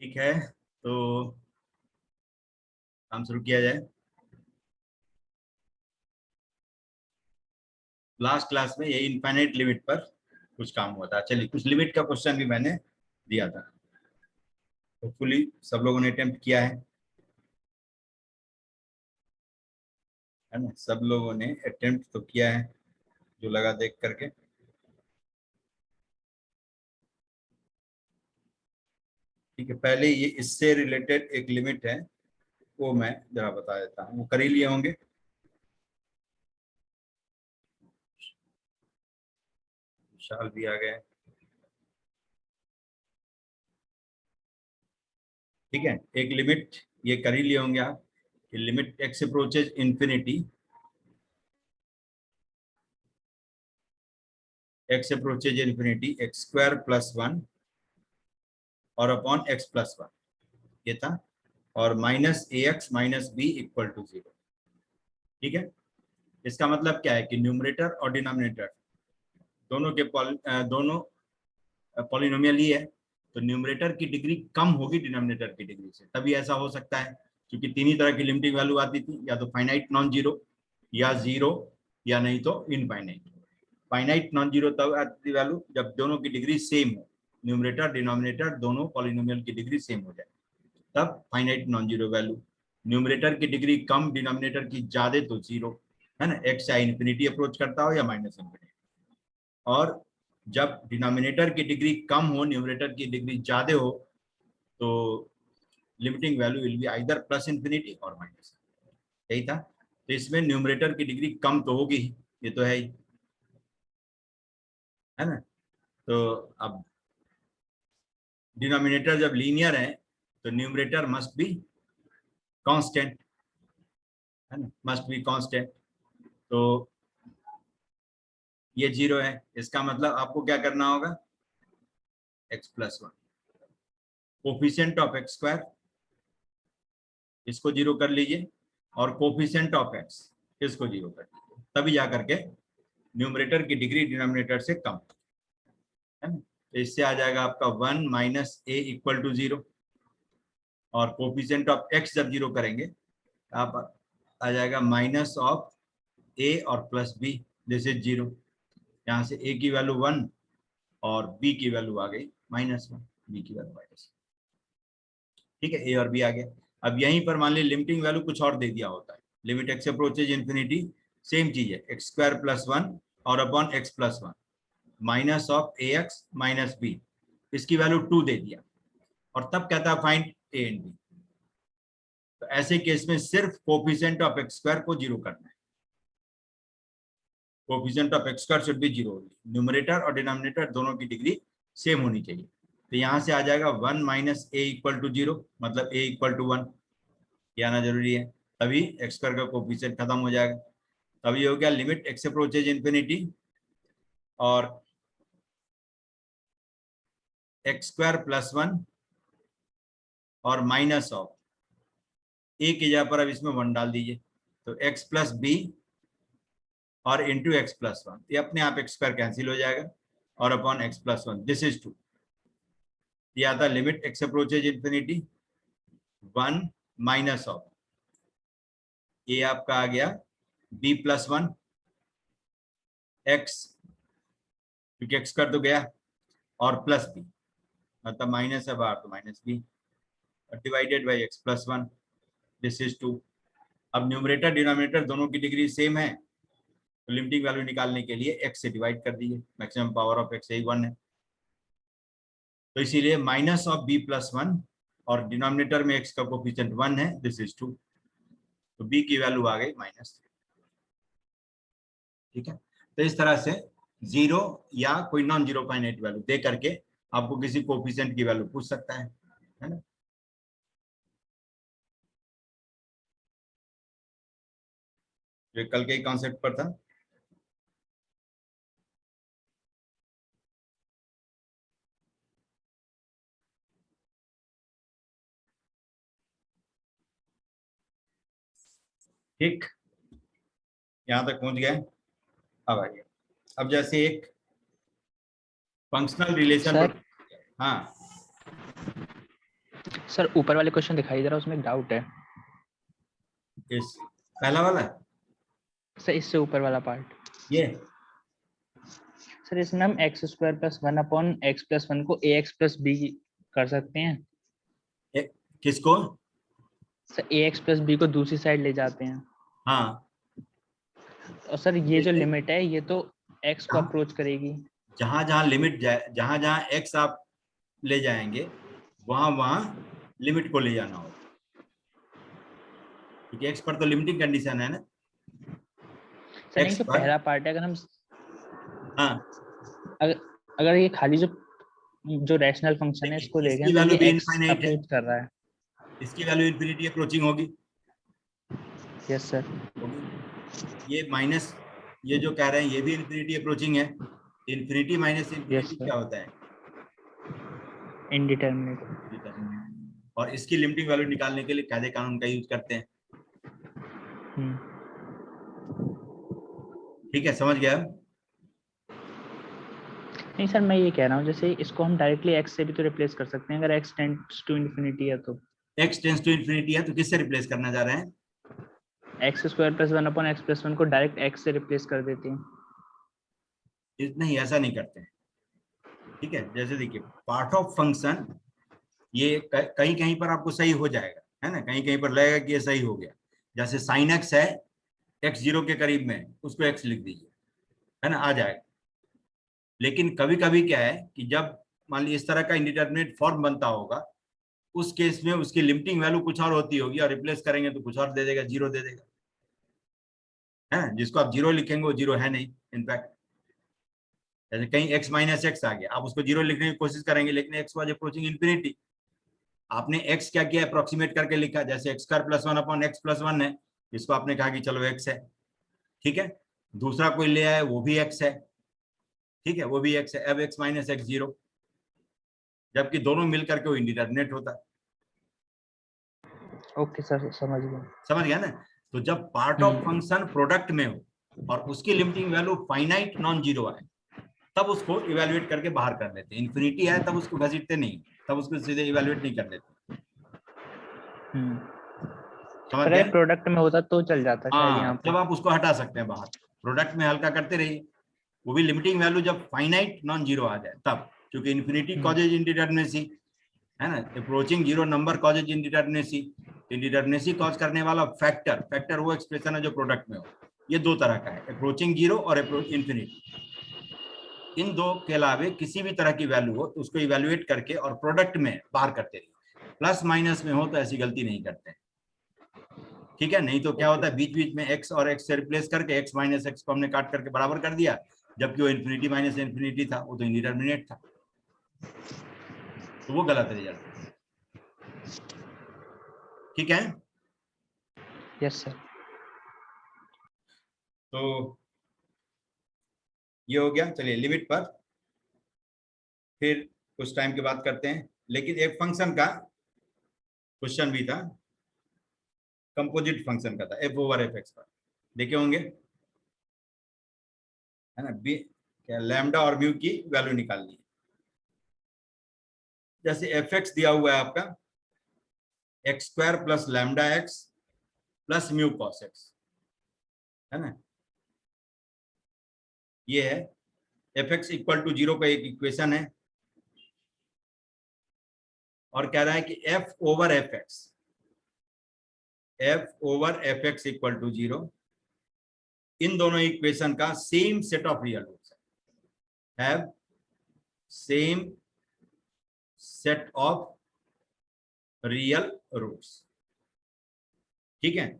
ठीक है, तो काम शुरू किया जाए। लास्ट क्लास में ये इनफाइनाइट लिमिट पर कुछ काम हुआ था। चलिए, कुछ लिमिट का क्वेश्चन भी मैंने दिया था, होपफुली सब लोगों ने अटेम्प्ट किया है ना? सब लोगों ने अटेम्प्ट तो किया है, जो लगा देख करके। ठीक है, पहले ये इससे रिलेटेड एक लिमिट है, वो मैं जरा बता देता हूँ। वो कर ही लिए होंगे। विशाल भी आ गए। ठीक है, एक लिमिट ये कर ही लिए होंगे आप। Limit x approaches infinity, x approaches infinity x square plus 1 और अपॉन एक्स प्लस 1, ये था। और minus a x minus b equal to 0। ठीक है, इसका मतलब क्या है कि न्यूमरेटर और डिनोमिनेटर दोनों के दोनों पॉलिनोमियल ही है, तो न्यूमरेटर की डिग्री कम होगी डिनोमिनेटर की डिग्री से। तभी ऐसा हो सकता है, क्योंकि तीन ही तरह की लिमिटिंग वैल्यू आती थी, या तो फाइनाइट नॉन जीरो, या जीरो, या नहीं तो इनफाइनाइट। फाइनाइट नॉन जीरो तब आती वैल्यू जब दोनों की डिग्री सेम हो, न्यूमरेटर डिनोमिनेटर दोनों पॉलिनोमियल की डिग्री सेम हो जाए, तब finite non zero value. Numerator की डिग्री कम डिनोमिनेटर की ज्यादा तो जीरो, है ना? एक्स चाहे इन्फिनिटी अप्रोच करता हो या माइनस इन्फिनिटी। और जब डिनोमिनेटर की डिग्री कम हो, न्यूमरेटर की डिग्री ज्यादा हो, तो limiting value will be either plus infinity और माइनस। यही था। तो इसमें न्यूमरेटर की डिग्री कम तो होगी ही, ये तो है ही, है ना? तो अब डिनोमिनेटर जब लीनियर है तो न्यूमरेटर मस्ट बी कांस्टेंट, है ना? Must be constant. तो ये जीरो है, इसका मतलब आपको क्या करना होगा? X plus 1, coefficient of x square, इसको जीरो कर लीजिए, और कोफिशिएंट ऑफ एक्स, इसको जीरो कर लीजिए, तभी जा करके न्यूमरेटर की डिग्री डिनोमिनेटर से कम, है ना? तो इससे आ जाएगा आपका 1 माइनस ए इक्वल टू 0, और कोफिशिएंट ऑफ एक्स जब जीरो करेंगे आप आ जाएगा माइनस ऑफ ए और प्लस बी, दिस इज 0। यहाँ से ए की वैल्यू 1 और बी की वैल्यू आ गई -1, बी की वैल्यू माइनस। ठीक है, ए और बी आ गया। अब यहीं पर मान ली लिमिटिंग वैल्यू कुछ और दे दिया होता है, limit x approaches infinity, same चीज है, एक्स स्क्वायर प्लस 1 और upon x plus 1 minus of a x minus b, इसकी वैल्यू 2 दे दिया, और तब कहता है फाइंड ए एंड बी। तो ऐसे केस में सिर्फ कोफिशिएंट ऑफ एक्स स्क्वायर को जीरो करना है। Coefficient of x square should be zero, numerator और डिनोमिनेटर दोनों की डिग्री सेम होनी चाहिए। तो यहाँ से आ जाएगा 1 माइनस ए इक्वल टू 0, मतलब ए इक्वल टू 1, ये आना जरूरी है, तभी एक्स स्क्वायर का कोफिशिएंट खत्म हो जाएगा। तभी हो गया लिमिट एक्स अप्रोचेज इंफिनिटी और एक्स स्क्वायर प्लस 1 और माइनस ऑफ ए की जगह पर अब इसमें 1 डाल दीजिए, तो एक्स प्लस बी और इंटू एक्स प्लस 1, ये अपने आप एक्स स्क्वायर कैंसिल हो जाएगा, और upon x plus 1, this is 2। ये आता है limit x approaches infinity 1 minus of ये आपका आ गया बी प्लस 1 एक्स, क्योंकि एक्स कर तो गया, और प्लस बी, मतलब माइनस है बाहर तो minus b, divided by x plus 1, this is 2। अब न्यूमरेटर डिनोमिनेटर दोनों की डिग्री सेम है, तो लिमिटिंग वैल्यू निकालने के लिए x से डिवाइड कर दीजिए, मैक्सिमम पावर ऑफ x यही 1 है, तो इसीलिए माइनस ऑफ b प्लस 1, और डिनोमिनेटर में x का कोफिशिएंट 1 है, दिस इज 2, तो b की वैल्यू आ गई -3। ठीक है, तो इस तरह से जीरो या कोई नॉन जीरो फाइनाइट वैल्यू दे करके आपको किसी कोफिशिएंट की वैल्यू पूछ सकता है ना? जो कल के कॉन्सेप्ट पर था। ठीक, यहां तक पहुंच गए। अब आइए, अब जैसे एक फंक्शनल रिलेशन। सर हाँ, सर ऊपर वाले क्वेश्चन दिखाई दे रहा है, उसमें एक डाउट है इस पहला वाला सर, इससे ऊपर वाला पार्ट। ये सर इसमें हम x square plus one upon x plus one को ए एक्स प्लस बी कर सकते हैं। किसको? सर ए एक्स प्लस बी को दूसरी साइड ले जाते हैं, हाँ, और सर ये जो लिमिट है ये तो एक्स को अप्रोच करेगी। जहां जहां लिमिट जाए, जहां जहां एक्स आप ले जाएंगे वहां वहां लिमिट को ले जाना होगा, क्योंकि एक्स पर तो लिमिटिंग कंडीशन है ना। सर नहीं, एक्स जो पर पहला पार्ट है, अगर हम हाँ, अगर ये खाली जो रैशनल फंक्शन है इसको देखिए इसकी देखें तो वैल्यू ये भी एक्स इनफाइनाइट है, अप्रोच कर रहा है। इसकी वैल्यू इन्फिनिटी अप्रोचिंग होगी। Yes sir. ये माइनस, ये जो कह रहे हैं ये भी इन्फिनिटी अप्रोचिंग है। Infinity minus yes infinity sir, क्या होता है? इनडिटर्मिनेट। डिटरमिनेंट। और इसकी लिमिटिंग वैल्यू निकालने के लिए कायदे कानून का यूज करते हैं। ठीक है, समझ गया? नहीं सर, मैं ये कह रहा हूँ जैसे इसको हम डायरेक्टली एक्स से भी तो रिप्लेस कर सकते हैं, अगर एक्स टेंड्स टू इन्फिनिटी है तो। एक्स टेंस टू इन्फिनिटी है तो किससे रिप्लेस करना चाह रहे हैं? X square plus one upon x plus one को डायरेक्ट एक्स से रिप्लेस कर देते हैं। नहीं, ऐसा नहीं करते हैं। ठीक है, जैसे देखिए पार्ट ऑफ फंक्शन ये कहीं कहीं पर आपको सही हो जाएगा, है ना, कहीं कहीं पर लगेगा कि ये सही हो गया। जैसे साइन एक्स है, एक्स 0 के करीब में, उसको एक्स लिख दीजिए, है ना, आ जाएगा। लेकिन कभी कभी क्या है कि जब मान लीजिए इस तरह का इंडिटरमिनेट फॉर्म बनता होगा, उस केस में उसकी लिमिटिंग वैल्यू कुछ और होती होगी और रिप्लेस करेंगे तो कुछ और दे देगा, 0 दे देगा, है ना। जिसको आप 0 लिखेंगे वो 0 है नहीं इनफैक्ट। जैसे कहीं x माइनस एक्स आ गया, आप उसको 0 लिखने की कोशिश करेंगे लेकिन x वाज अप्रोचिंग इन्फिनिटी। आपने x क्या किया, अप्रोक्सीमेट करके लिखा, जैसे x square plus one upon x plus one है, जिसको आपने कहा कि चलो x है। ठीक है, दूसरा कोई ले आए वो भी x है, ठीक है, वो भी x है। अब x माइनस एक्स 0, जबकि दोनों मिलकर के वो इंडिटरमिनेट होता है। ओके सर, समझ गया। समझ गया ना। तो जब पार्ट ऑफ फंक्शन प्रोडक्ट में हो और उसकी limiting value finite non zero आए, तब उसको इवेल्युएट करके बाहर कर देते हैं। इन्फिनिटी है तब उसको घसीटते नहीं, तब उसको सीधे इवेल्युएट नहीं कर देते। समझ पर गए? अगर प्रोडक्ट में होता तो चल जाता शायद यहाँ हाँ, पे। तब आप उसको हटा सकते हैं बाहर, प्रोडक्ट में हल्का करते रहिए। वो भी लिमिटिंग वैल्यू जब फाइनाइट नॉन जीरो आ जाए तब, क्योंकि इन्फिनिटी कॉजेज इंडिटरमिनेसी, है ना, approaching zero number causes indeterminacy. Indeterminacy cause करने वाला फैक्टर, फैक्टर वो एक्सप्रेशन है जो प्रोडक्ट में हो। ये दो तरह का है, अप्रोचिंग जीरो और इन्फिनिटी। इन दो के अलावे किसी भी तरह की वैल्यू हो तो उसको इवेल्युएट करके और प्रोडक्ट में बाहर करते रहिए। प्लस माइनस में हो तो ऐसी गलती नहीं करते। ठीक है, नहीं तो क्या होता है बीच बीच में x और x से रिप्लेस करके x माइनस एक्स को हमने काट करके बराबर कर दिया, जबकि वो इन्फिनिटी माइनस इन्फिनिटी था, वो तो इंडिटरमिनेट था, तो वो गलत रिजल्ट। ठीक है, यस सर। तो ये हो गया। चलिए लिमिट पर फिर कुछ टाइम के बाद करते हैं। लेकिन एक फंक्शन का क्वेश्चन भी था, कंपोजिट फंक्शन का था, एफ ओवर एफ एक्स का, देखे होंगे, है ना। बी क्या, लैम्डा और म्यू की वैल्यू निकालनी है। जैसे एफ एक्स दिया हुआ है आपका x square plus lambda x plus mu cos x, है ना। ये है एफ एक्स इक्वल टू 0 का एक इक्वेशन है, और कह रहा है कि F over F x equal to 0, इन दोनों इक्वेशन का same set of real roots है, have same set of real roots. ठीक है,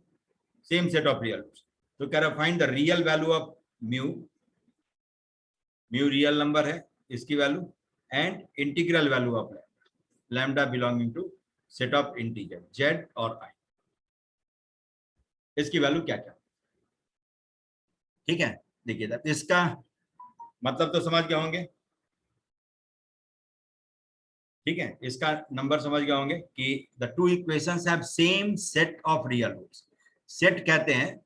same set of real roots. तो कह रहा find the real value of mu, mu real number है इसकी value, and integral value of lambda belonging to set of integer z और i, इसकी वैल्यू क्या क्या। ठीक है, देखिए इसका मतलब तो समझ गए होंगे। ठीक है, इसका नंबर समझ गए होंगे कि the two equations have same set of real roots. Set कहते हैं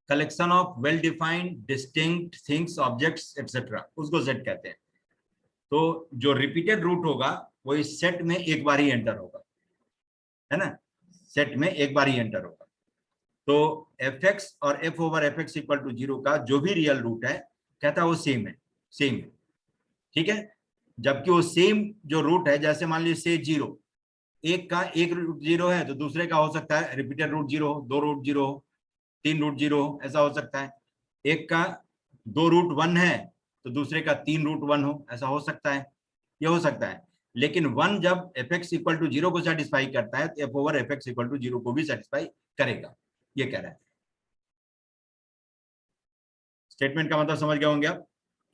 collection of well defined distinct things, objects etcetera, उसको सेट कहते हैं। तो जो रिपीटेड रूट होगा वो इस सेट में एक बार ही एंटर होगा। है ना, सेट में एक बार ही एंटर होगा। तो एफ एक्स और f over F x equal to 0 का जो भी रियल रूट है कहता है वो सेम है, सेम है, ठीक है। जबकि वो सेम जो रूट है, जैसे मान लीजिए से 0, एक का एक रूट 0 है तो दूसरे का हो सकता है रिपीटेड रूट 0 हो, 2 रूट 0 हो, 3 रूट 0 हो, ऐसा हो सकता है। एक का 2 रूट 1 है तो दूसरे का 3 रूट 1 हो, ऐसा हो सकता है, ये हो सकता है। लेकिन 1 जब एफ एक्स इक्वल टू 0 को सेटिस्फाई करता है तो f over F x equal to 0 को भी सेटिस्फाई करेगा, ये कह रहा है। स्टेटमेंट का मतलब समझ गए होंगे आप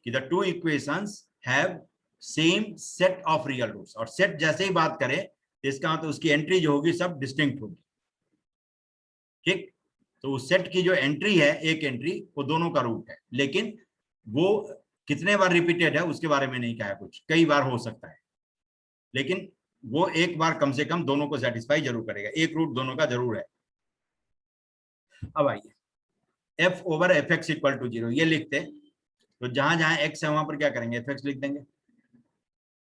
कि the two equations have same set of real roots, और सेट जैसे ही बात करें तो इसका मतलब उसकी एंट्री जो होगी सब डिस्टिंक्ट होगी, ठीक। तो उस सेट की जो एंट्री है, एक एंट्री वो दोनों का रूट है, लेकिन वो कितने बार रिपीटेड है उसके बारे में नहीं कहा कुछ, कई बार हो सकता है, लेकिन वो एक बार कम से कम दोनों को सेटिस्फाई जरूर करेगा, एक रूट दोनों का जरूर है। अब आइए f over F x equal to 0 ये लिखते हैं, तो जहां जहां एक्स है वहां पर क्या करेंगे, एफ एक्स लिख देंगे,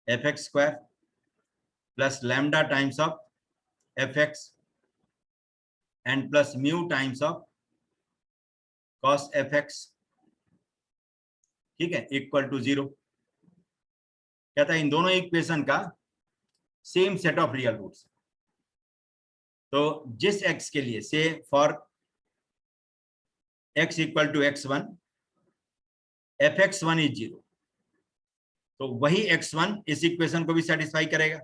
F x square plus lambda times of F x and plus mu times of cos f x, ठीक है, इक्वल टू 0। कहता है इन दोनों इक्वेशन का same set of real roots. तो जिस x के लिए से for x equal to x1 f x one is 0, तो वही x1 इस इक्वेशन को भी सेटिस्फाई करेगा।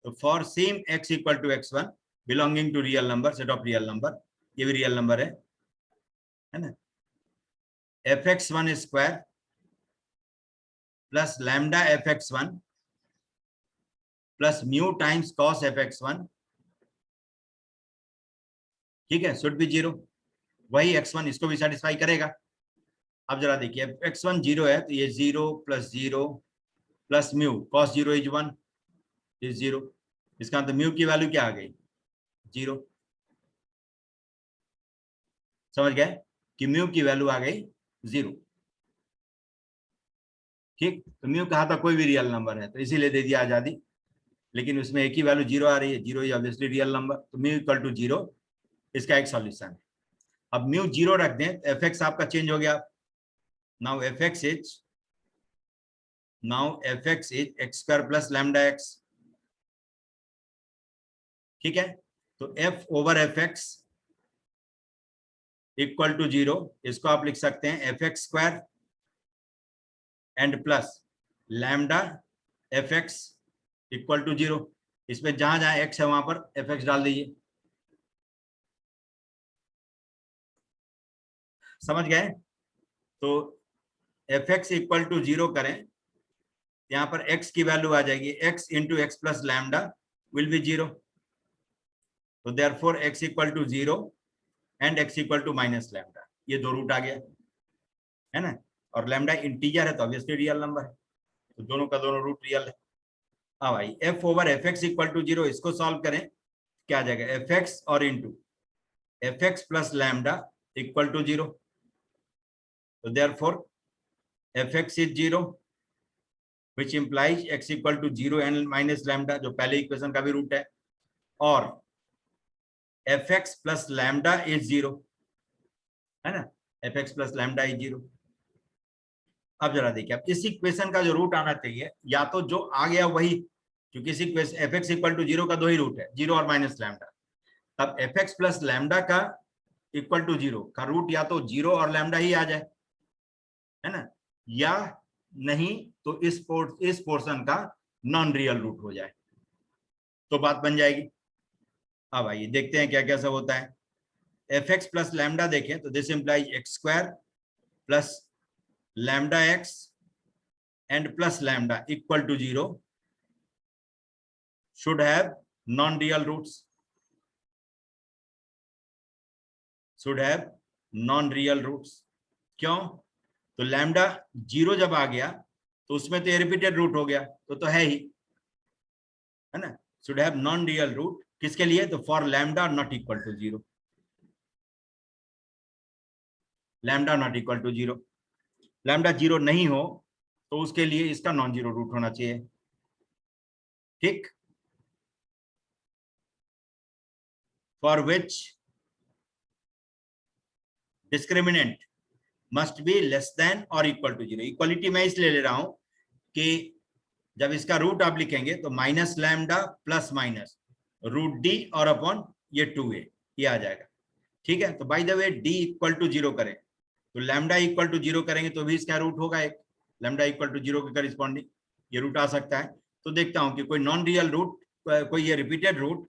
तो for same x equal to x1 belonging to real number, set of real number, ये भी रियल नंबर है ना, f x one square plus lambda f x one plus mu times cos f x one, ठीक है, should be 0, वही x1 इसको भी satisfy करेगा। अब जरा देखिए x1 0 है तो ये 0 plus 0 plus mu cos 0 is 1 is 0, इसका मतलब म्यू की वैल्यू क्या आ गई, 0। समझ गए कि म्यू की वैल्यू आ गई 0, ठीक। तो म्यू कहा था कोई भी रियल नंबर है तो इसीलिए दे दिया आजादी, लेकिन उसमें एक ही वैल्यू 0 आ रही है, 0 इज ऑब्वियसली रियल नंबर, तो म्यू इक्वल टू 0 इसका एक सॉल्यूशन है। अब म्यू 0 रख दें तो एफ एक्स आपका चेंज हो गया, now f x is x square plus lambda x, ठीक है। तो f over F x equal to 0, इसको आप लिख सकते हैं f x square and plus lambda f x equal to 0, इसमें जहां जहां एक्स है वहां पर एफ एक्स डाल दीजिए। समझ गए, तो एफ एक्स इक्वल टू 0 करें, यहाँ पर x की वैल्यू आ जाएगी x into x plus lambda will be 0, तो therefore x equal to 0 and x equal to minus lambda, ये दो रूट आ गया है ना, और लैम्डा इंटीजर है तो ऑब्वियसली रियल नंबर है, तो दोनों का दोनों रूट रियल है। हाँ भाई f over F x equal to 0, इसको सॉल्व करें क्या आ जाएगा, एफ एक्स और into f x plus lambda equal to 0, तो therefore f x is 0 which implies x equal to 0 and minus lambda, जो पहले इक्वेशन का भी रूट है, और fx plus lambda is 0, है ना, fx plus lambda is 0। अब जरा देखिए, अब इस इक्वेशन का जो रूट आना चाहिए, या तो जो आ गया वही, क्योंकि इस इक्वेशन fx इक्वल टू 0 का दो ही रूट है, 0 और माइनस लैम्डा, तब fx प्लस लैम्डा का इक्वल टू 0 का रूट या तो 0 और लैम्डा ही आ जाए, है ना, या नहीं तो इस पोर्शन का नॉन रियल रूट हो जाए, तो बात बन जाएगी। अब आइए देखते हैं क्या क्या सब होता है। एफ एक्स प्लस लैम्डा देखें तो this implies x square plus lambda x and plus lambda equal to 0 should have non real roots, should have non real roots. क्यों, तो लैम्डा 0 जब आ गया तो उसमें तो रिपीटेड रूट हो गया, तो है ही, है ना, should have non real root, किसके लिए, तो for lambda not equal to 0, lambda not equal to 0, lambda 0 नहीं हो तो उसके लिए इसका नॉन जीरो रूट होना चाहिए, ठीक। For which discriminant must be less than और इक्वल टू 0। इक्वलिटी मैं इसलिए ले रहा हूं कि जब इसका रूट आप लिखेंगे तो minus lambda plus minus root D और अपॉन ये 2a ये आ जाएगा। ठीक है, तो by the way D equal to 0 करें तो लैम्डा इक्वल टू 0 करेंगे तो भी इसका रूट होगा एक, लैम्डा इक्वल टू 0 के करिस्पॉन्डिंग ये रूट आ सकता है। तो देखता हूं कि कोई नॉन रियल रूट, कोई ये रिपीटेड रूट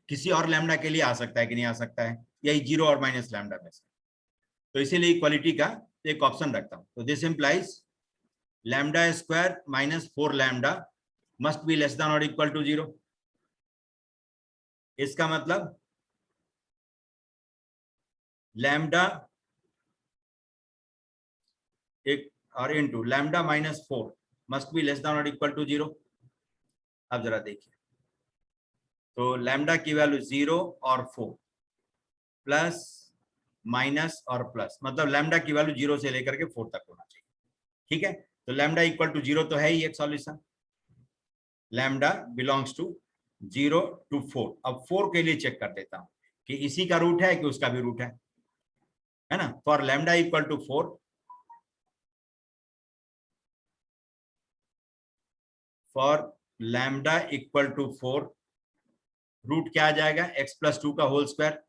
किसी और लैम्डा के लिए आ सकता है कि नहीं आ सकता है, यही 0 और माइनस लैम्डा में से। तो इसीलिए इक्वालिटी का एक ऑप्शन रखता हूं। तो this implies lambda square minus 4 lambda must be less than और इक्वल टू 0। इसका मतलब लैम्डा एक और into lambda minus 4 must be less than और इक्वल टू 0। अब जरा देखिए, तो लैम्डा की वैल्यू 0 और 4 प्लस माइनस और प्लस, मतलब लैम्डा की वैल्यू 0 से लेकर के 4 तक होना चाहिए। ठीक है, तो लैम्डा इक्वल टू 0 तो है ही एक solution, lambda belongs to 0 to 4। अब 4 के लिए चेक कर देता हूं कि इसी का रूट है कि उसका भी रूट है ना। For lambda equal to 4, for lambda equal to 4 root क्या आ जाएगा, x प्लस 2 का होल स्क्वायर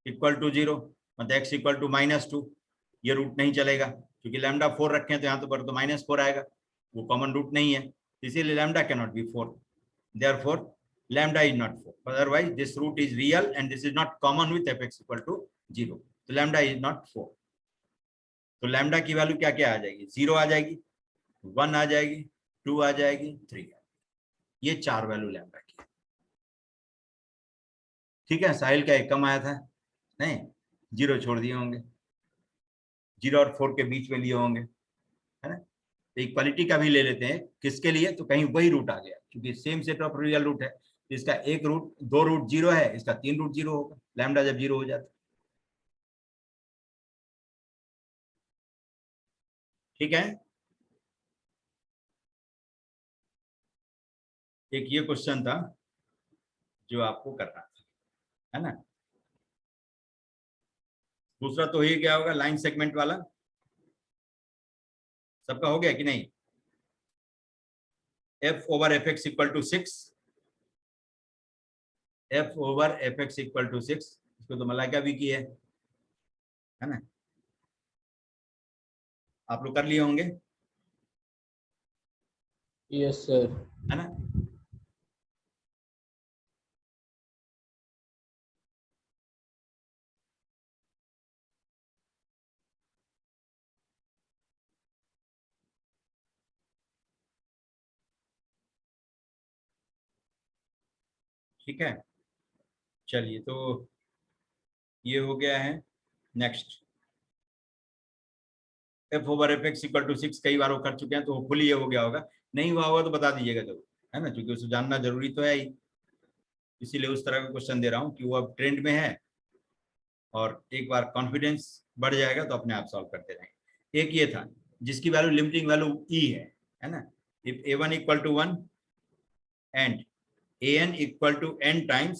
इक्वल टू 0, मतलब x इक्वल टू माइनस 2। ये रूट नहीं चलेगा क्योंकि लैम्डा 4 रखे हैं तो यहाँ तो माइनस 4 आएगा, वो कॉमन रूट नहीं है, इसीलिए lambda can not be 4। therefore lambda is not 4, otherwise this root is real and this is not common with fx equal to 0, तो lambda is not 4। तो lambda की वैल्यू क्या क्या आ जाएगी, 0 आ जाएगी, 1 आ जाएगी, 2 आ जाएगी, 3 आ जाएगी। ये 4 वैल्यू लैम्डा की। ठीक है, साहिल का एक कम आया था, नहीं 0 छोड़ दिए होंगे, 0 और 4 के बीच में लिए होंगे, है ना। तो इक्वालिटी का भी ले लेते हैं, किसके लिए, तो कहीं वही रूट आ गया क्योंकि same set of real root है, इसका एक रूट 2 रूट 0 है, इसका 3 रूट 0 होगा लैम्डा जब 0 हो जाता। ठीक है, एक ये क्वेश्चन था जो आपको करना था, है ना। दूसरा तो ये क्या होगा, लाइन सेगमेंट वाला सबका हो गया कि नहीं, f over F x equal to 6, f over F x equal to 6, इसको तो मलाइका भी की है ना, आप लोग कर लिए होंगे, यस सर। है ना। ठीक है, चलिए तो ये हो गया है। Next f over F x equal to 6 कई बार वो कर चुके हैं तो होपफुली ये हो गया होगा, नहीं हुआ होगा तो बता दीजिएगा जरूर, है ना, क्योंकि उसको जानना जरूरी तो है ही, इसीलिए उस तरह का क्वेश्चन दे रहा हूँ कि वो अब ट्रेंड में है और एक बार कॉन्फिडेंस बढ़ जाएगा तो अपने आप सॉल्व करते रहेंगे। एक ये था जिसकी वैल्यू लिमिटिंग वैल्यू e है ना, if a1 equal to 1 and an equal to n times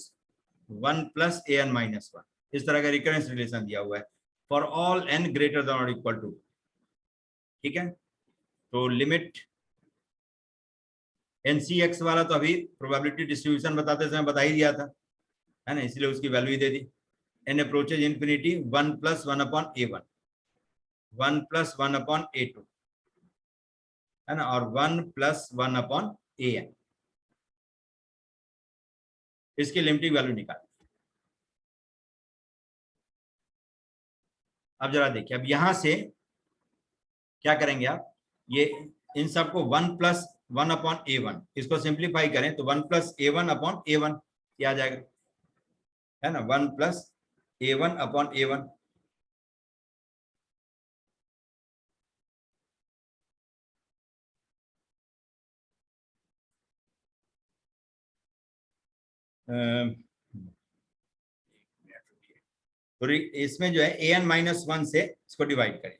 1 plus an minus 1, इस तरह का रिकरेंस रिलेशन दिया हुआ है for all n greater than और इक्वल टू। ठीक है, तो लिमिट NCX वाला तो अभी प्रोबेबिलिटी डिस्ट्रीब्यूशन बताते समय बता ही दिया था, है ना, इसलिए उसकी वैल्यू ही दे दी। n approaches infinity 1 plus 1 upon a1, 1 plus 1 upon a2, है ना, और 1 प्लस 1 अपॉन an, इसकी लिमिटिंग वैल्यू निकाल। अब जरा देखिए, अब यहां से क्या करेंगे आप, ये इन सबको 1 प्लस 1 अपॉन a1 इसको सिंप्लीफाई करें तो 1 प्लस a1 अपॉन a1 क्या आ जाएगा, है ना, 1 प्लस a1 अपॉन a1। तो इसमें जो है an माइनस 1 से इसको डिवाइड करें,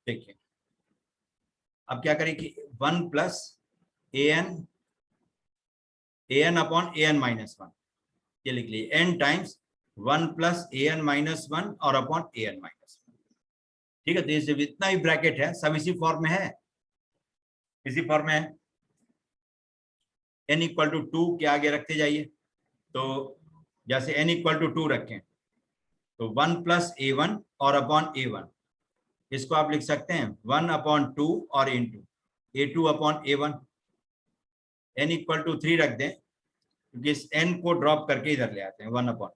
देखिए अब क्या करें कि 1 plus an upon an minus 1 ये लिख लीजिए, n times 1 plus an minus 1 और अपॉन an माइनस 1। ठीक है, तो ये इतना ही ब्रैकेट है, सब इसी फॉर्म में है, इसी फॉर्म में है। n इक्वल टू 2 के आगे रखते जाइए, तो जैसे n इक्वल टू 2 रखें तो 1 प्लस a1 और अपॉन a1, इसको आप लिख सकते हैं 1 अपॉन 2 और into a2 upon a1। n equal to 3 रख दें, क्योंकि इस n को ड्रॉप करके इधर ले आते हैं, 1 अपॉन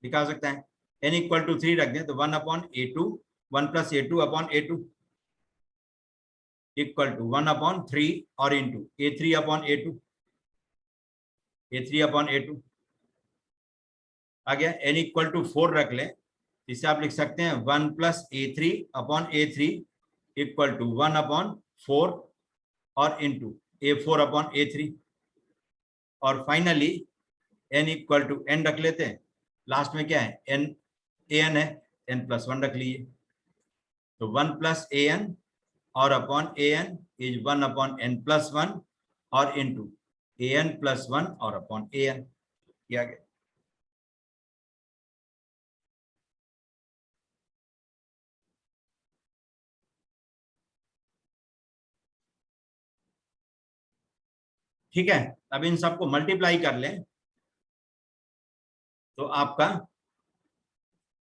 दिखा सकते हैं। n इक्वल टू 3 रख दें तो 1 upon a2, 1 plus a2 upon a2 equal to 1 upon 3 और into a3 upon a2, a3 upon a2 आ गया। n इक्वल टू 4 रख लें, इसे आप लिख सकते हैं 1 plus a3 upon a3 equal to 1 upon 4 और इंटू a4 अपॉन a3। और finally n equal to n रख लेते हैं, लास्ट में क्या है n an है, n प्लस 1 रख लीजिए, तो 1 प्लस an और upon an is 1 upon n plus 1 और इंटू an प्लस 1 और अपॉन an किया गया। ठीक है, अब इन सबको मल्टीप्लाई कर लें तो आपका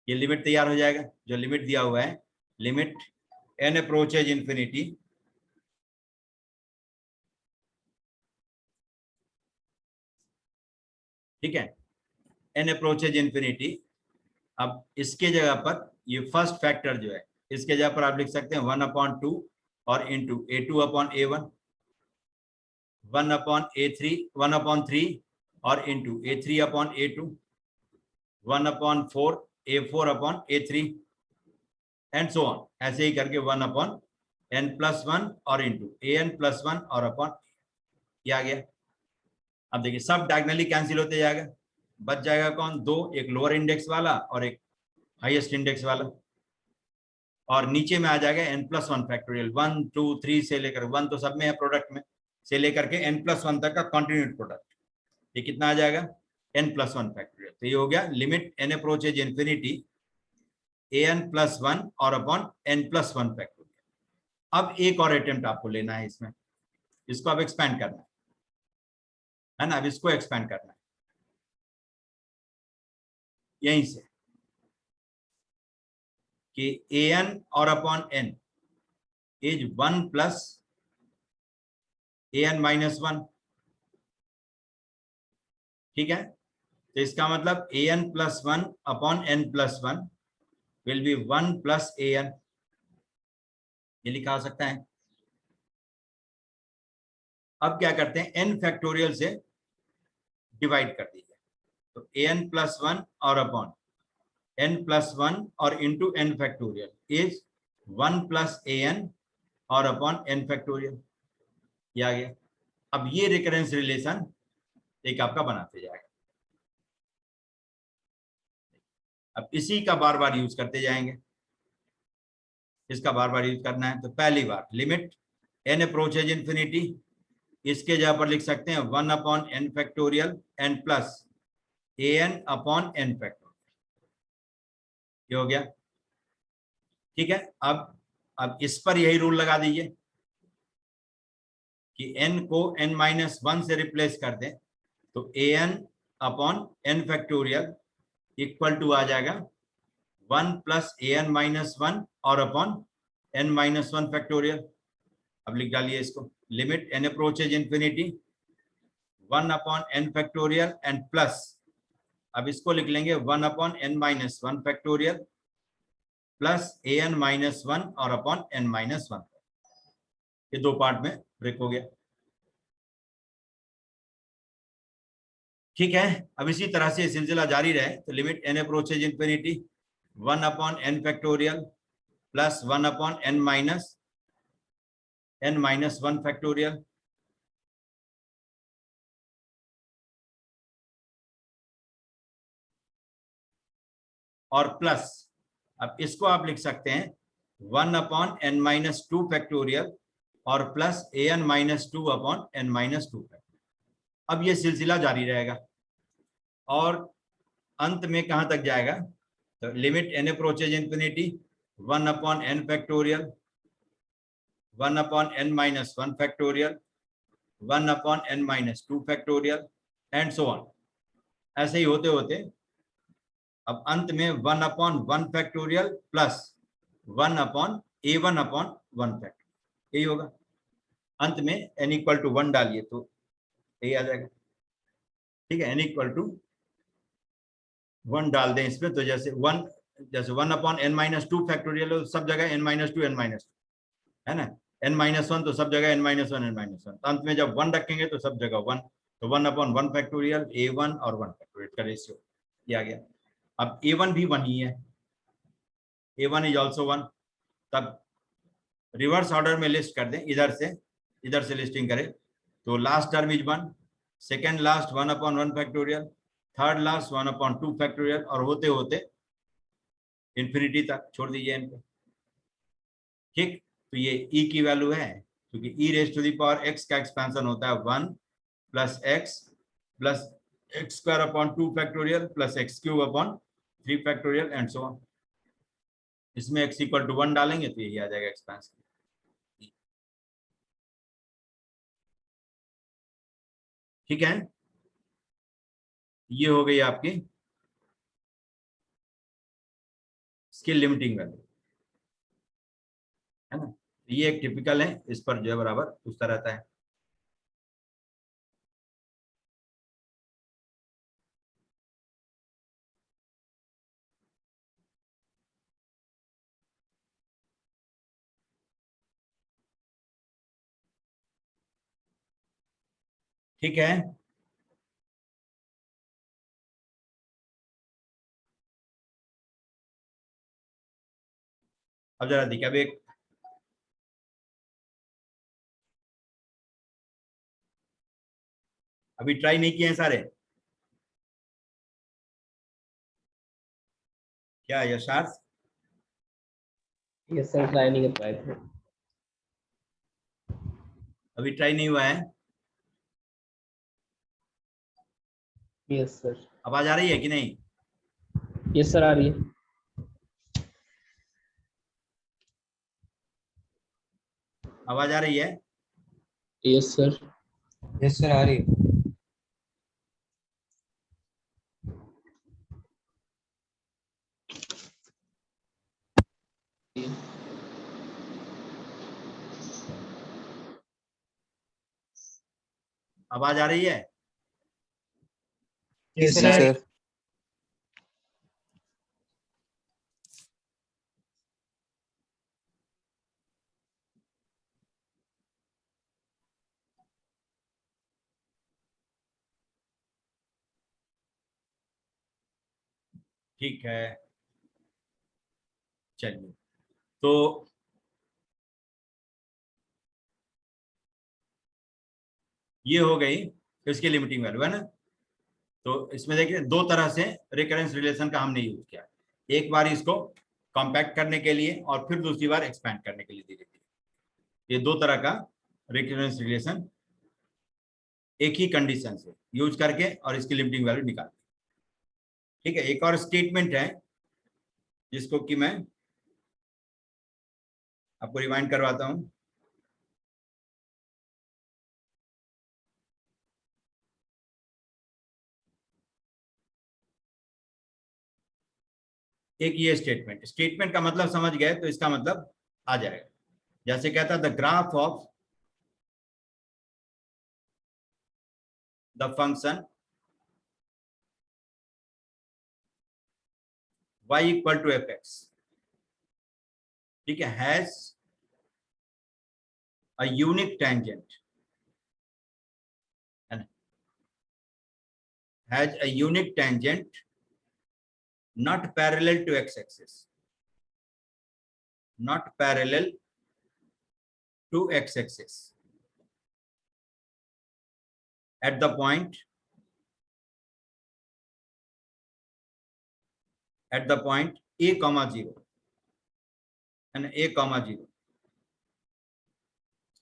ये लिमिट तैयार हो जाएगा, जो लिमिट दिया हुआ है, लिमिट n अप्रोचेज इंफिनिटी ठीक है, n अप्रोचेज इंफिनिटी। अब इसके जगह पर ये फर्स्ट फैक्टर जो है, इसके जगह पर आप लिख सकते हैं 1 अपॉन 2 और into a2 upon a1, 1 upon a3, 1 upon 3 और into a3 upon a2, 1 upon 4 a4 upon a3 and so on, ऐसे ही करके 1 अपॉन n प्लस 1 और इंटू an प्लस 1 और अपॉन ये आ गया। अब देखिए सब डायगोनली कैंसिल होते जाएगा, बच जाएगा कौन, दो, एक लोअर इंडेक्स वाला और एक हाईएस्ट इंडेक्स वाला, और नीचे में आ जाएगा n प्लस 1 फैक्टोरियल, 1 2 3 से लेकर 1 तो सब में है प्रोडक्ट में, से लेकर के n प्लस 1 तक का कॉन्टिन्यूट प्रोडक्ट, ये कितना आ जाएगा n प्लस 1 फैक्टोरियल। तो ये हो गया limit n approaches infinity an plus 1 और अपॉन n प्लस 1 फैक्टोरियल। अब एक और अटेम्प्ट आपको लेना है इसमें, इसको अब एक्सपैंड करना है ना, अब इसको एक्सपैंड करना है यहीं से कि an और upon n is 1 plus an minus 1। ठीक है, तो इसका मतलब an plus 1 upon n plus 1 will be 1 plus an, ये लिखा जा सकता है। अब क्या करते हैं, n फैक्टोरियल से डिवाइड कर दीजिए, तो an प्लस 1 और अपॉन n प्लस 1 और into n factorial is 1 plus an और अपॉन n फैक्टोरियल, ये आ गया। अब ये रिकरेंस रिलेशन एक आपका बनाते जाएगा, अब इसी का बार बार यूज करते जाएंगे, इसका बार बार यूज करना है। तो पहली बार लिमिट n अप्रोचेज इंफिनिटी, इसके जगह पर लिख सकते हैं 1 upon n factorial n plus an upon n factorial, ये हो गया। ठीक है, अब इस पर यही रूल लगा दीजिए कि n को n माइनस 1 से रिप्लेस कर दें, तो an upon n factorial equal to आ जाएगा 1 प्लस an माइनस 1 और अपॉन n माइनस 1 फैक्टोरियल। अब लिख डालिए इसको, limit n approaches infinity 1 upon n factorial and plus, अब इसको लिख लेंगे 1 upon n minus 1 factorial plus an minus 1 और अपॉन n माइनस 1, ये दो पार्ट में ब्रेक हो गया। ठीक है, अब इसी तरह से सिलसिला जारी रहे, तो limit n approaches infinity 1 upon n factorial plus 1 upon n minus 1 factorial और प्लस, अब इसको आप लिख सकते हैं 1 अपॉन n माइनस 2 फैक्टोरियल और plus an minus 2 upon n minus 2 factorial. अब ये सिलसिला जारी रहेगा और अंत में कहां तक जाएगा, तो limit n approaches infinity 1 upon n factorial, 1 upon n minus 1 factorial, 1 upon n minus 2 factorial and so on. ऐसे ही होते होते अब अंत में 1 upon 1 factorial plus 1 upon a1 upon 1 factorial, यही होगा। अंत में n इक्वल टू 1 डालिए तो यही आ जाएगा। ठीक है, n इक्वल टू 1 डाल दें इसमें, तो जैसे 1 अपॉन n माइनस 2 फैक्टोरियल, सब जगह n माइनस 2 n माइनस 2 है ना, n माइनस 1 तो सब जगह n माइनस 1 n माइनस 1, अंत में जब 1 रखेंगे तो सब जगह 1, तो 1 अपॉन 1 फैक्टोरियल a1 और 1 फैक्टोरियल का रेशियो ये आ गया। अब a1 भी 1 ही है, a1 इज ऑल्सो 1। तब रिवर्स ऑर्डर में लिस्ट कर दें, इधर से लिस्टिंग करें तो last term is 1, second last 1 upon 1 factorial, third last 1 upon 2 factorial और होते होते इंफिनिटी तक छोड़ दीजिए इनको। ठीक, तो ये e की वैल्यू है, क्योंकि e raise to the power x का एक्सपेंशन होता है 1 plus x square upon 2 factorial plus x cube upon 3 factorial and so on. इसमें x इक्वल टू 1 डालेंगे तो यही आ जाएगा एक्सपेंशन। ठीक है, ये हो गई आपकी इसकी लिमिटिंग वैल्यू, है ना। ये एक टिपिकल है, इस पर जो है बराबर पूछता रहता है। ठीक है, अब जरा देखिए, अब एक अभी ट्राई नहीं किए हैं सारे, क्या यशार्थ? यस सर, ट्राई नहीं कर पाए थे। अभी ट्राई नहीं हुआ है? Yes sir. आवाज आ रही है कि नहीं? यस सर, आ रही है। आवाज आ रही है? Yes sir. यस सर, आ रही है। आवाज आ रही है? Yes sir. सर। ठीक है, चलिए, तो ये हो गई इसकी लिमिटिंग वैल्यू, है ना। तो इसमें देखिए दो तरह से रिकरेंस रिलेशन का हमने यूज किया, एक बार इसको कॉम्पैक्ट करने के लिए और फिर दूसरी बार एक्सपैंड करने के लिए धीरे धीरे। ये दो तरह का रिकरेंस रिलेशन एक ही कंडीशन से यूज करके और इसकी लिमिटिंग वैल्यू निकाल। ठीक है, एक और स्टेटमेंट है जिसको कि मैं आपको रिमाइंड करवाता हूं। एक ये स्टेटमेंट का मतलब समझ गए तो इसका मतलब आ जाएगा। जैसे कहता the graph of the function y equal to fx, ठीक है, has a unique tangent, has a unique tangent not parallel to x-axis, not parallel to x-axis at the point a comma 0, and a comma 0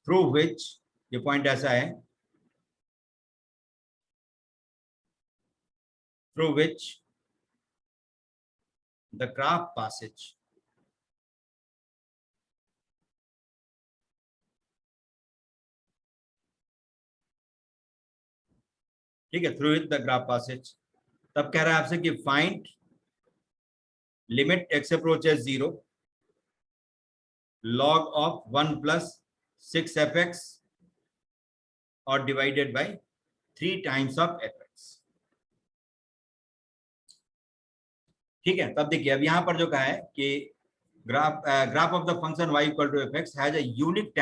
through विच, ये point ऐसा है, through which the graph passes ठीक है, through which the graph passes। तब कह रहा है आपसे कि find limit x approaches 0 log of 1 plus 6fx और divided by 3 times of fx। ठीक है, तब देखिए अब यहां पर जो कहा है कि graph of the function y equal to fx has a unique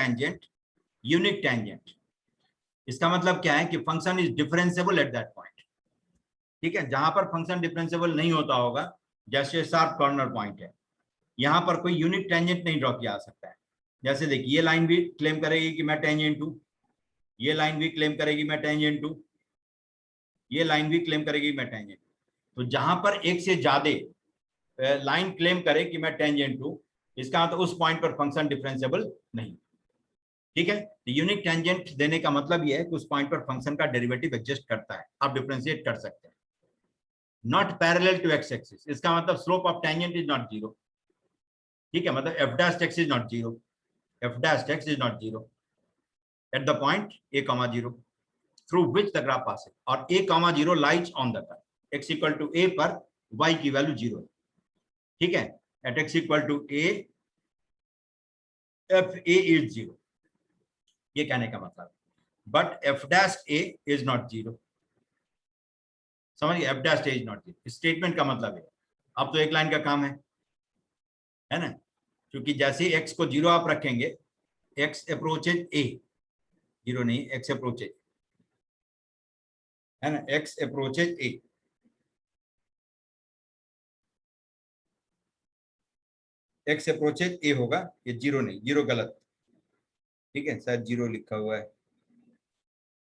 tangent. इसका मतलब क्या है कि function is differentiable at that point. ठीक है, जहां पर फंक्शन डिफरेंशिएबल नहीं होता होगा, जैसे शार्प कॉर्नर पॉइंट है, यहां पर कोई यूनिक टेंजेंट नहीं ड्रॉ किया जा सकता है। जैसे देखिए ये लाइन भी क्लेम करेगी कि मैं टेंजेंट हूं, ये लाइन भी क्लेम करेगी मैं टेंजेंट हूं, ये लाइन भी क्लेम करेगी मैं टेंजेंट। तो जहां पर एक से ज्यादा लाइन क्लेम करे कि मैं टेंजेंट हूं, इसका मतलब उस पॉइंट पर फंक्शन डिफरेंशिएबल नहीं। ठीक है, तो यूनिक टेंजेंट देने का मतलब यह है कि उस पॉइंट पर फंक्शन का डेरिवेटिव एग्जिस्ट करता है, आप डिफरेंशिएट कर सकते हैं। Not parallel to x axis, इसका मतलब slope of tangent is not 0। ठीक है, मतलब f dash x is not 0, f dash x is not 0 at the point a, 0 through which the graph passes, और a, 0 lies on the curve x equal to a पर y की value 0 है। ठीक है, at x equal to a f a is 0, ये कहने का मतलब। But f dash a is not 0, समझिए, f dash a is not 0 statement का मतलब है। अब तो एक लाइन का काम है ना, क्योंकि जैसे x को 0 आप रखेंगे, x अप्रोचेज a, 0 नहीं, x अप्रोचेज है ना, x approaches a, x approaches a होगा, ये 0 नहीं, 0 गलत। ठीक है, शायद 0 लिखा हुआ है,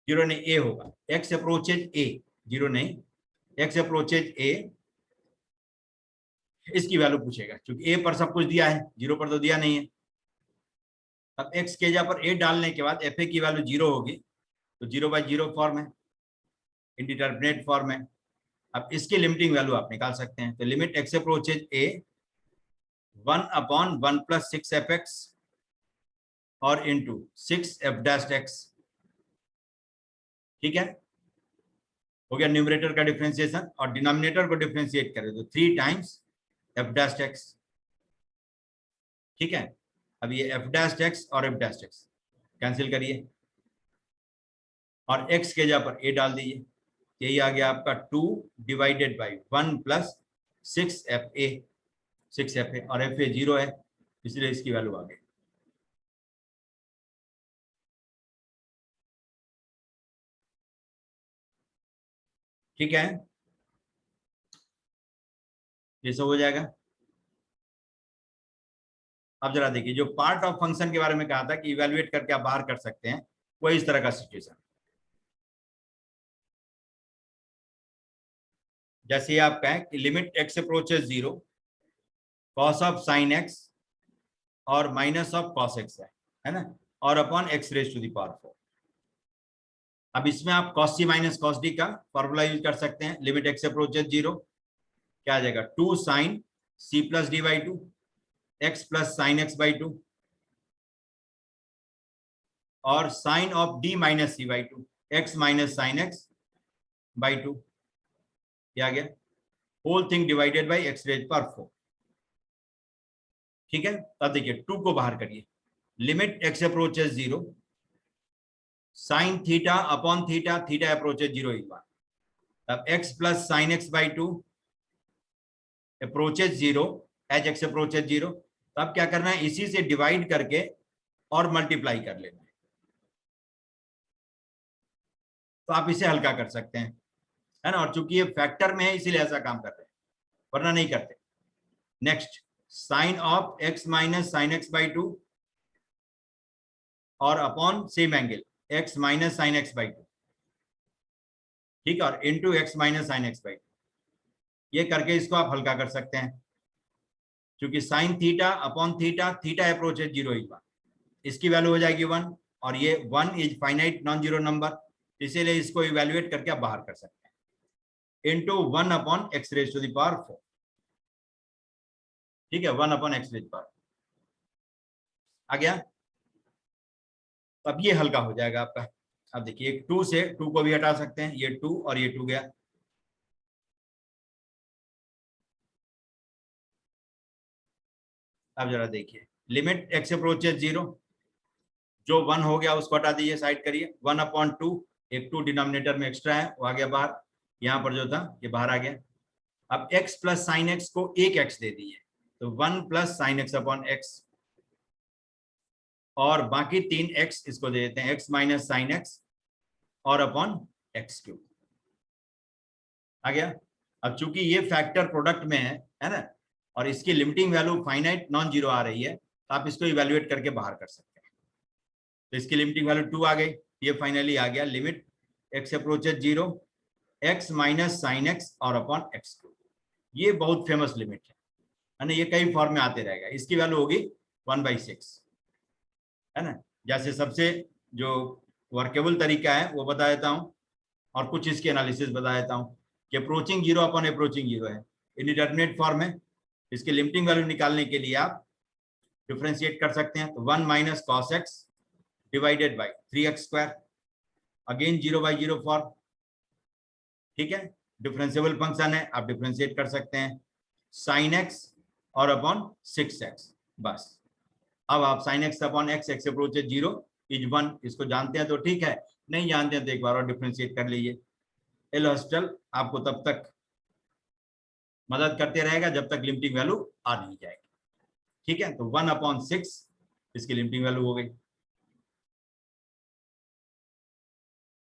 0 नहीं, a होगा, x अप्रोचेज a, 0 नहीं, x अप्रोचेज a, इसकी वैल्यू पूछेगा क्योंकि a पर सब कुछ दिया है, 0 पर तो दिया नहीं है। अब x के जगह पर a डालने के बाद fa की वैल्यू 0 होगी, तो 0/0 फॉर्म है, इंडिटरमिनेट फॉर्म है। अब इसकी लिमिटिंग वैल्यू आप निकाल सकते हैं, तो limit x approaches a 1/1 + 6fx और इंटू 6f डैश x। ठीक है, हो गया न्यूमरेटर का डिफरेंशिएशन, और डिनोमिनेटर को डिफरेंशिएट करें तो 3 टाइम्स f डैश x। ठीक है, अब ये f डैश x और f डैश x कैंसिल करिए, और x के जगह पर a डाल दीजिए, यही आ गया आपका 2 डिवाइडेड बाई 1 + 6fa, 6fa, और fa 0 है, इसलिए इसकी वैल्यू आ गई। ठीक है, ये सब हो जाएगा। अब जरा देखिए, जो पार्ट ऑफ फंक्शन के बारे में कहा था कि इवैल्यूएट करके आप बाहर कर सकते हैं, वही इस तरह का सिचुएशन। जैसे आप कहें कि limit x approaches 0 cos of sine x और माइनस ऑफ cos x है ना, और upon x raise to the power 4। अब इसमें आप cos c minus cos d का फॉर्मूला यूज कर सकते हैं। लिमिट x अप्रोचेस 0, क्या आ जाएगा, 2 sin c plus d by 2 x plus sine x by 2 और sine of d minus c by 2 x minus sine x by 2, क्या आ गया, whole thing divided by x raise पर 4। ठीक है, तब देखिए 2 को बाहर करिए, limit x approaches 0 sine theta upon theta, theta approaches 0 एक बार, तब x plus sine x by 2 approaches 0 H x approaches 0। तब क्या करना है, इसी से डिवाइड करके और मल्टीप्लाई कर लेना है, तो आप इसे हल्का कर सकते हैं, है ना, और चूंकि ये फैक्टर में है इसीलिए ऐसा काम कर रहे हैं, वरना नहीं करते। Next, sine of x minus sine x by 2 और upon same angle x minus sine x by 2, ठीक है, और into x minus sine x by 2, ये करके इसको आप हल्का कर सकते हैं। क्योंकि sine theta upon theta, theta approach है 0 इस बार, इसकी वैल्यू हो जाएगी 1 और ये 1 is finite non zero number, इसीलिए इसको इवेल्युएट करके आप बाहर कर सकते हैं into 1 upon x raise to the power 4। ठीक है, 1 अपॉन एक्स रेज पावर आ गया। अब ये हल्का हो जाएगा आपका। अब देखिए 2 से 2 को भी हटा सकते हैं, ये 2 और ये 2 गया। अब जरा देखिए लिमिट एक्स अप्रोचेस 0, जो 1 हो गया उसको हटा दीजिए, साइड करिए। 1 अपॉन 2, एक 2 डिनोमिनेटर में एक्स्ट्रा है, वो आ गया बाहर, यहाँ पर जो था ये बाहर आ गया। अब x प्लस साइन एक्स को एक x दे दीजिए, तो 1 plus sine x upon x, और बाकी 3 x इसको दे देते हैं x माइनस साइन एक्स और अपॉन एक्स क्यूब आ गया। अब चूंकि ये फैक्टर प्रोडक्ट में है ना, और इसकी limiting value finite non zero आ रही है, तो आप इसको इवेल्युएट करके बाहर कर सकते हैं। तो इसकी लिमिटिंग वैल्यू 2 आ गई, ये फाइनली आ गया limit x approaches 0 x minus sine x और अपॉन एक्स क्यूब। ये बहुत फेमस लिमिट है ना, ये कई फॉर्म में आते रहेगा। इसकी वैल्यू होगी 1/6 है ना। जैसे सबसे जो वर्केबल तरीका है वो बता देता हूँ, और कुछ इसके एनालिसिस बता देता हूँ कि अप्रोचिंग 0 अपॉन अप्रोचिंग 0 है, इंडिटरमिनेट फॉर्म है। इसके लिमिटिंग वैल्यू निकालने के लिए आप डिफरेंशिएट कर सकते हैं, तो 1 minus cos x divided by 3x square, again 0/0 form. ठीक है, डिफरेंशिएबल फंक्शन है, आप डिफरेंशिएट कर सकते हैं साइन एक्स और अपॉन 6x, बस। अब आप sine x upon x, x approaches 0 is 1, इसको जानते हैं तो ठीक है, नहीं जानते हैं तो एक बार और डिफरेंशिएट कर लीजिए। एल हॉस्टल आपको तब तक मदद करते रहेगा जब तक लिमिटिंग वैल्यू आ नहीं जाएगी। ठीक है, तो 1/6 इसकी लिमिटिंग वैल्यू हो गई,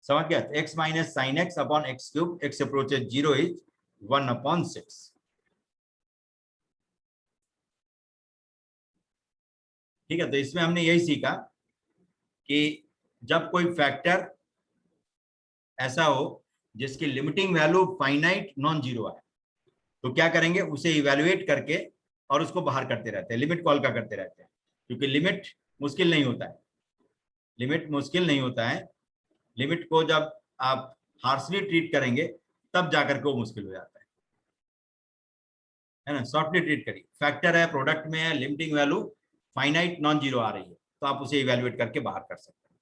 समझ गया। तो x minus sine x upon x cube, x approaches 0 is 1/6। ठीक है, तो इसमें हमने यही सीखा कि जब कोई फैक्टर ऐसा हो जिसकी limiting value finite non zero है, तो क्या करेंगे, उसे इवेल्युएट करके और उसको बाहर करते रहते हैं, लिमिट कॉल का करते रहते हैं। क्योंकि लिमिट मुश्किल नहीं होता है, लिमिट मुश्किल नहीं होता है। लिमिट को जब आप हार्शली ट्रीट करेंगे तब जाकर के वो मुश्किल हो जाता है ना। सॉफ्टली ट्रीट करिए, फैक्टर है, प्रोडक्ट में है, limiting value finite non zero आ रही है, तो आप उसे इवेल्युएट करके बाहर कर सकते हैं।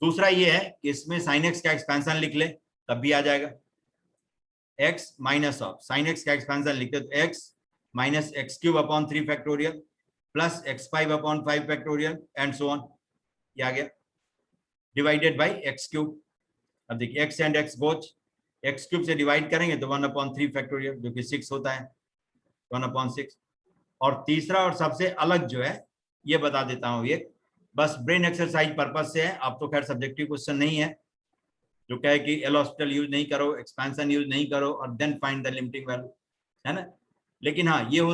दूसरा ये है कि इसमें साइन एक्स का एक्सपेंशन लिख ले तब भी आ जाएगा, x minus of sine x का एक्सपेंशन लिखते तो x minus x cube upon 3 factorial plus x5 upon 5 factorial and so on, ये आ गया, डिवाइडेड बाई एक्स क्यूब। अब देखिए x and x both x cube से डिवाइड करेंगे तो 1/3 फैक्टोरियल, जो कि 6 होता है, 1/6। और तीसरा और सबसे अलग जो है ये बता देता हूँ, ये बस ब्रेन एक्सरसाइज पर्पज से है, अब तो खैर सब्जेक्टिव क्वेश्चन नहीं है जो कहे कि एल हॉस्पिटल यूज नहीं करो, एक्सपेंशन यूज नहीं करो और then find the limiting value, है ना। लेकिन हाँ ये हो